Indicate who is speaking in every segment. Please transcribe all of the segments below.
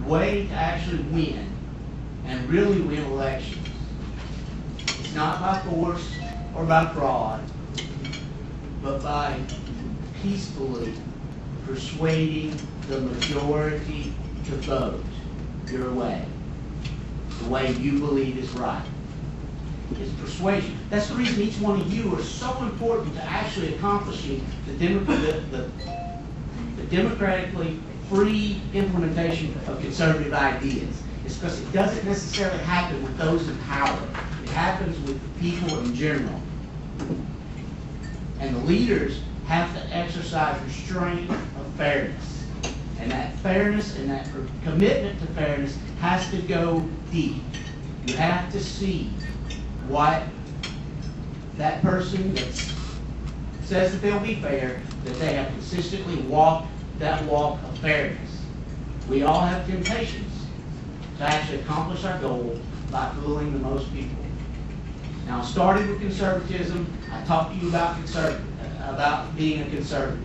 Speaker 1: The way to actually win, and really win elections, is not by force or by fraud, but by peacefully persuading the majority to vote your way, the way you believe is right. It's persuasion. That's the reason each one of you are so important to actually accomplishing the democratically free implementation of conservative ideas. It's because it doesn't necessarily happen with those in power. It happens with the people in general. And the leaders have to exercise restraint of fairness. And that fairness and that commitment to fairness has to go deep. You have to see what that person that says that they'll be fair, that they have consistently walked that walk of fairness. We all have temptations to actually accomplish our goal by fooling the most people. Now, starting with conservatism, I talked to you about being a conservative.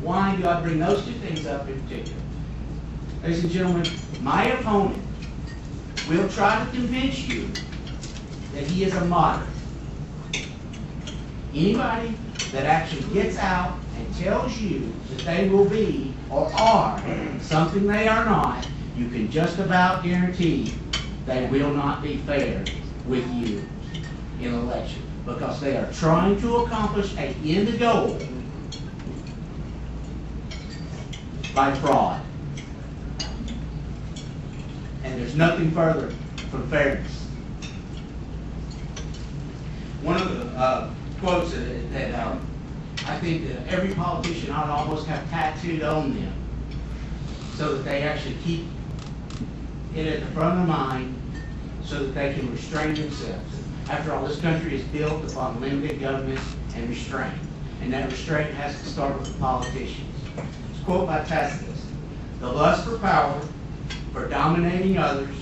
Speaker 1: Why do I bring those two things up in particular? Ladies and gentlemen, my opponent will try to convince you that he is a moderate. Anybody that actually gets out and tells you that they will be or are something they are not, you can just about guarantee they will not be fair with you in an election, because they are trying to accomplish an end goal by fraud. And there's nothing further from fairness. One of the quotes that I think that every politician ought to almost have tattooed on them, so that they actually keep it at the front of mind, so that they can restrain themselves. After all, this country is built upon limited government and restraint, and that restraint has to start with the politicians. It's a quote by Tacitus: "The lust for power, for dominating others,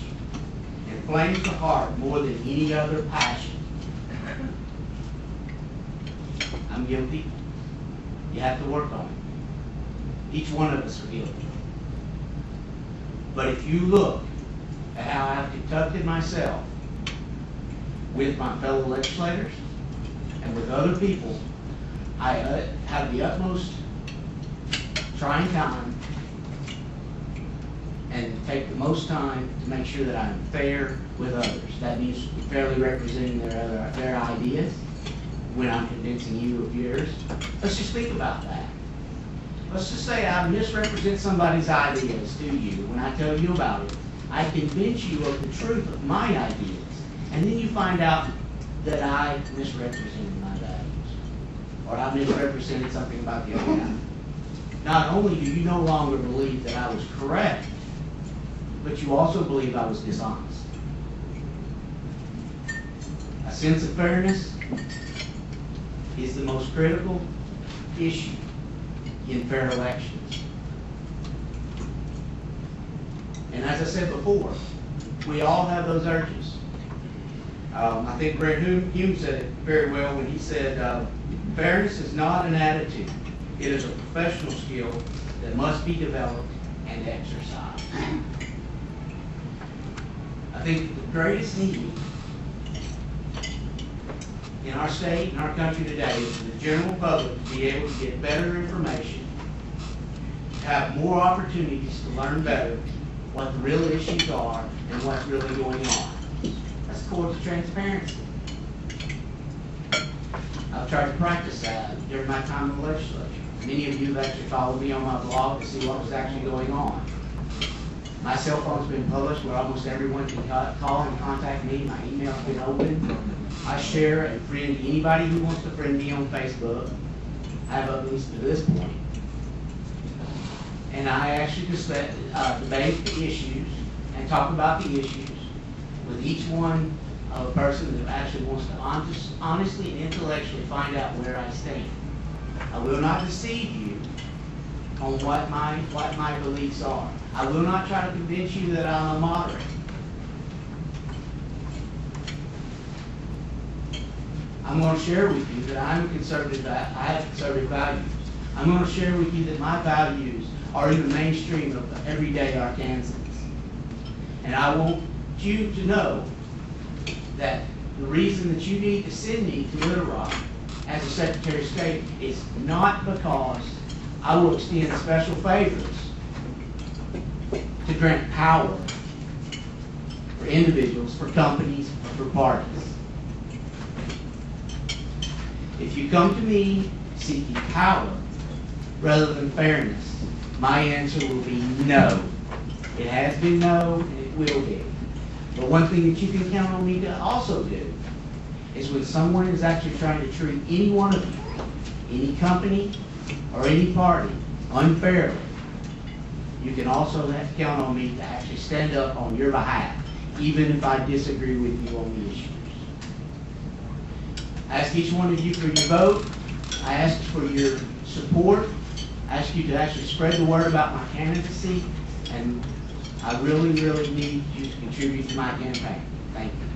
Speaker 1: inflames the heart more than any other passion." I'm guilty. You have to work on it. Each one of us are guilty. But if you look at how I've conducted myself with my fellow legislators and with other people, I have the utmost trying time and take the most time to make sure that I'm fair with others. That means fairly representing their ideas when I'm convincing you of yours. Let's just think about that. Let's just say I misrepresent somebody's ideas to you when I tell you about it. I convince you of the truth of my ideas, and then you find out that I misrepresented my values, or I misrepresented something about the other guy. Not only do you no longer believe that I was correct, but you also believe I was dishonest. A sense of fairness is the most critical issue in fair elections. And as I said before, we all have those urges. I think Brett Hume said it very well when he said, fairness is not an attitude. It is a professional skill that must be developed and exercised. I think the greatest need in our state and our country today is for the general public to be able to get better information, to have more opportunities to learn better what the real issues are and what's really going on. That's the core to transparency. I've tried to practice that during my time in the legislature. Many of you have actually followed me on my blog to see what was actually going on. My cell phone's been published where almost everyone can call and contact me. My email's been open. I share and friend anybody who wants to friend me on Facebook. I have at least to this point. And I actually just debate the issues and talk about the issues with each one of a person that actually wants to honestly and intellectually find out where I stand. I will not deceive you on what my beliefs are. I will not try to convince you that I'm a moderate. I'm going to share with you that I'm a conservative. I have conservative values. I'm going to share with you that my values or even mainstream of everyday Arkansans. And I want you to know that the reason that you need to send me to Little Rock as a Secretary of State is not because I will extend special favors to grant power for individuals, for companies, for parties. If you come to me seeking power rather than fairness, my answer will be no. It has been no, and it will be. But one thing that you can count on me to also do is when someone is actually trying to treat any one of you, any company or any party, unfairly, you can also count on me to actually stand up on your behalf, even if I disagree with you on the issues. I ask each one of you for your vote. I ask for your support. I ask you to actually spread the word about my candidacy, and I really, really need you to contribute to my campaign. Thank you.